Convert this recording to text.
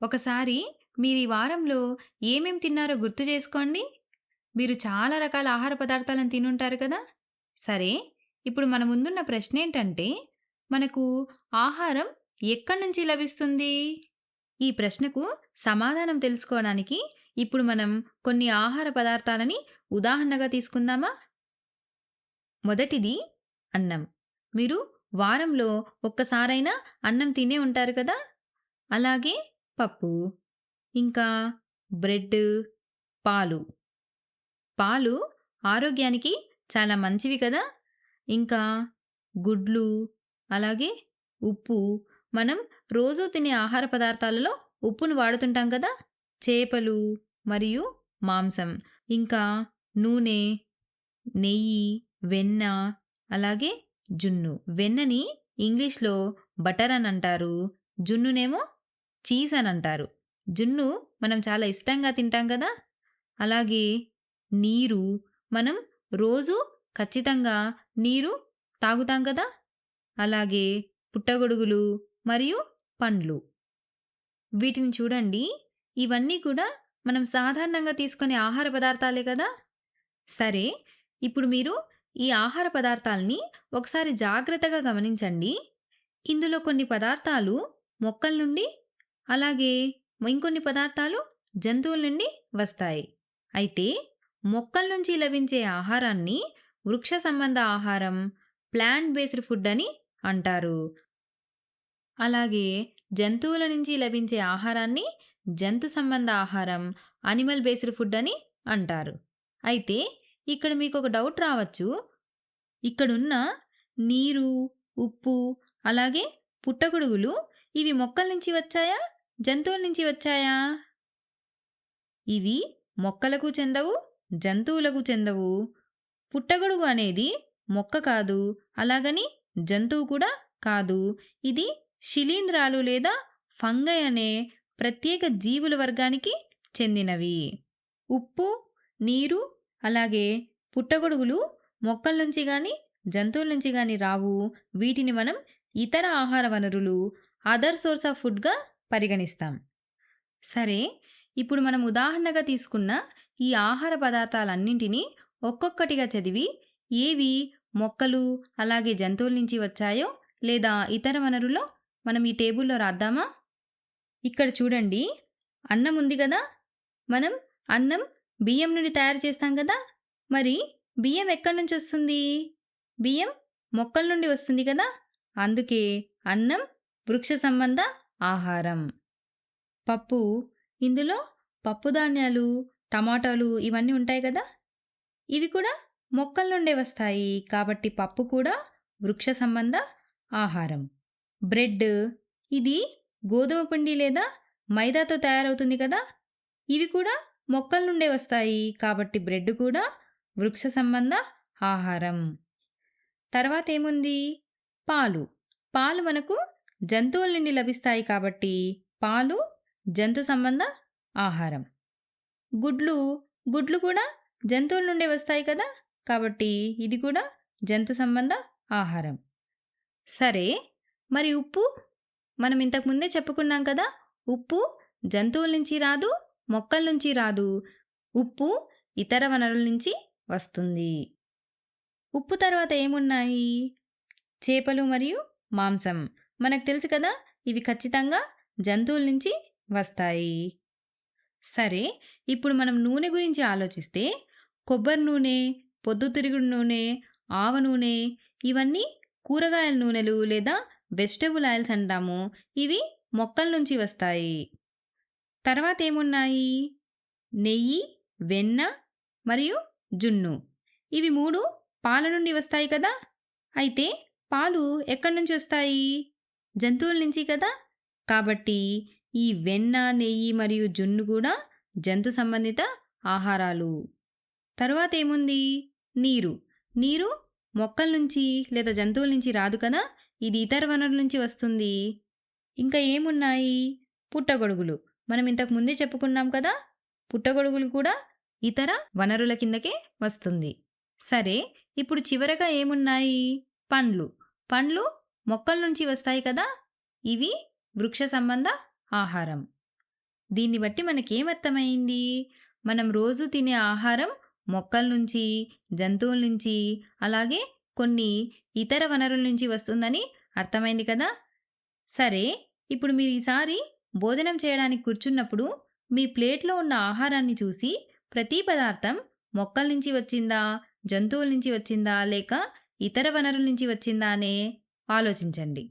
ఒకసారి మీరు ఈ వారంలో ఏమేం తిన్నారో గుర్తు చేసుకోండి. మీరు చాలా రకాల ఆహార పదార్థాలను తినుంటారు కదా! సరే, ఇప్పుడు మన ముందున్న ప్రశ్నేంటంటే, మనకు ఆహారం ఎక్కడి నుంచి లభిస్తుంది? ఈ ప్రశ్నకు సమాధానం తెలుసుకోవడానికి ఇప్పుడు మనం కొన్ని ఆహార పదార్థాలని ఉదాహరణగా తీసుకుందామా? మొదటిది అన్నం. మీరు వారంలో ఒక్కసారైనా అన్నం తినే ఉంటారు కదా! అలాగే పప్పు, ఇంకా బ్రెడ్, పాలు. పాలు ఆరోగ్యానికి చాలా మంచివి కదా! ఇంకా గుడ్లు, అలాగే ఉప్పు. మనం రోజూ తినే ఆహార పదార్థాలలో ఉప్పును వాడుతుంటాం కదా! చేపలు మరియు మాంసం. ఇంకా నూనె, నెయ్యి, వెన్న, అలాగే జున్ను. వెన్నని ఇంగ్లీష్‌లో బటర్ అని అంటారు. జున్నునేమో చీజ్ అని అంటారు. జున్ను మనం చాలా ఇష్టంగా తింటాం కదా! అలాగే నీరు. మనం రోజు ఖచ్చితంగా నీరు తాగుతాం కదా! అలాగే పుట్టగొడుగులు మరియు పండ్లు. వీటిని చూడండి. ఇవన్నీ కూడా మనం సాధారణంగా తీసుకునే ఆహార పదార్థాలే కదా! సరే, ఇప్పుడు మీరు ఈ ఆహార పదార్థాలని ఒకసారి జాగ్రత్తగా గమనించండి. ఇందులో కొన్ని పదార్థాలు మొక్కల నుండి, అలాగే ఇంకొన్ని పదార్థాలు జంతువుల నుండి వస్తాయి. అయితే మొక్కల నుంచి లభించే ఆహారాన్ని వృక్ష సంబంధ ఆహారం, ప్లాంట్ బేస్డ్ ఫుడ్ అని అంటారు. అలాగే జంతువుల నుంచి లభించే ఆహారాన్ని జంతు సంబంధ ఆహారం, అనిమల్ బేస్డ్ ఫుడ్ అని అంటారు. అయితే ఇక్కడ మీకొక డౌట్ రావచ్చు. ఇక్కడున్న నీరు, ఉప్పు, అలాగే పుట్టగొడుగులు ఇవి మొక్కల నుంచి వచ్చాయా? జంతువుల నుంచి వచ్చాయా? ఇవి మొక్కలకు చెందవు, జంతువులకు చెందవు. పుట్టగొడుగు అనేది మొక్క కాదు, అలాగని జంతువు కూడా కాదు. ఇది శిలీంధ్రాలు లేదా ఫంగై అనే ప్రత్యేక జీవుల వర్గానికి చెందినవి. ఉప్పు, నీరు, అలాగే పుట్టగొడుగులు మొక్కల నుంచి గాని, జంతువుల నుంచి గాని రావు. వీటిని మనం ఇతర ఆహార వనరులు, అదర్ సోర్స్ ఆఫ్ ఫుడ్‌గా పరిగణిస్తాం. సరే, ఇప్పుడు మనం ఉదాహరణగా తీసుకున్న ఈ ఆహార పదార్థాలన్నింటినీ ఒక్కొక్కటిగా చదివి ఏవి మొక్కలు, అలాగే జంతువుల నుంచి వచ్చాయో లేదా ఇతర వనరులో మనం ఈ టేబుల్‌లో రాద్దామా? ఇక్కడ చూడండి. అన్నం ఉంది గదా! మనం అన్నం బియ్యం నుండి తయారు చేస్తాం గదా! మరి బియ్యం ఎక్కడి నుంచొస్తుంది? బియ్యం మొక్కల నుండి వస్తుంది కదా! అందుకే అన్నం వృక్ష సంబంధ ఆహారం. పప్పు, ఇందులో పప్పుధాన్యాలు, టమాటాలు ఇవన్నీ ఉంటాయి గదా! ఇవి కూడా మొక్కల నుండే వస్తాయి. కాబట్టి పప్పు కూడా వృక్ష సంబంధ ఆహారం. బ్రెడ్, ఇది గోధుమ పిండి లేదా మైదాతో తయారవుతుంది కదా! ఇవి కూడా మొక్కల నుండే వస్తాయి. కాబట్టి బ్రెడ్ కూడా వృక్ష సంబంధ ఆహారం. తర్వాతేముంది? పాలు. పాలు మనకు జంతువుల నుండి లభిస్తాయి కాబట్టి పాలు జంతు సంబంధ ఆహారం. గుడ్లు, గుడ్లు కూడా జంతువుల నుండే వస్తాయి కదా! కాబట్టి ఇది కూడా జంతు సంబంధ ఆహారం. సరే, మరి ఉప్పు? మనం ఇంతకు ముందే చెప్పుకున్నాం కదా! ఉప్పు జంతువుల నుంచి రాదు, మొక్కల నుంచి రాదు. ఉప్పు ఇతర వనరుల నుంచి వస్తుంది. ఉప్పు తర్వాత ఏమున్నాయి? చేపలు మరియు మాంసం. మనకు తెలుసు కదా! ఇవి ఖచ్చితంగా జంతువుల నుంచి వస్తాయి. సరే, ఇప్పుడు మనం నూనె గురించి ఆలోచిస్తే కొబ్బరి నూనె, పొద్దుతిరుగుడు నూనె, ఆవ నూనె ఇవన్నీ కూరగాయల నూనెలు లేదా వెజిటబుల్ ఆయిల్స్ అంటాము. ఇవి మొక్కల నుంచి వస్తాయి. తర్వాతేమున్నాయి? నెయ్యి, వెన్న మరియు జున్ను. ఇవి 3 పాల నుండి వస్తాయి కదా! అయితే పాలు ఎక్కడి నుంచొస్తాయి? జంతువుల నుంచి కదా! కాబట్టి ఈ వెన్న, నెయ్యి మరియు జున్ను కూడా జంతు సంబంధిత ఆహారాలు. తరువాతేముంది? నీరు. నీరు మొక్కల నుంచి లేదా జంతువుల నుంచి రాదు కదా! ఇది ఇతర వనరుల నుంచి వస్తుంది. ఇంకా ఏమున్నాయి? పుట్టగొడుగులు. మనం ఇంతకు ముందే చెప్పుకున్నాం కదా! పుట్టగొడుగులు కూడా ఇతర వనరుల కిందకే వస్తుంది. సరే, ఇప్పుడు చివరగా ఏమున్నాయి? పండ్లు. పండ్లు మొక్కల నుంచి వస్తాయి కదా! ఇవి వృక్ష సంబంధ ఆహారం. దీన్ని బట్టి మనకేమర్థమైంది? మనం రోజు తినే ఆహారం మొక్కల నుంచి, జంతువుల నుంచి, అలాగే కొన్ని ఇతర వనరుల నుంచి వస్తుందని అర్థమైంది కదా! సరే, ఇప్పుడు మీరు ఈసారి భోజనం చేయడానికి కూర్చున్నప్పుడు మీ ప్లేట్‌లో ఉన్న ఆహారాన్ని చూసి ప్రతి పదార్థం మొక్కల నుంచి వచ్చిందా? జంతువుల నుంచి వచ్చిందా? లేక ఇతర వనరుల నుంచి వచ్చిందా అనే ఆలోచించండి.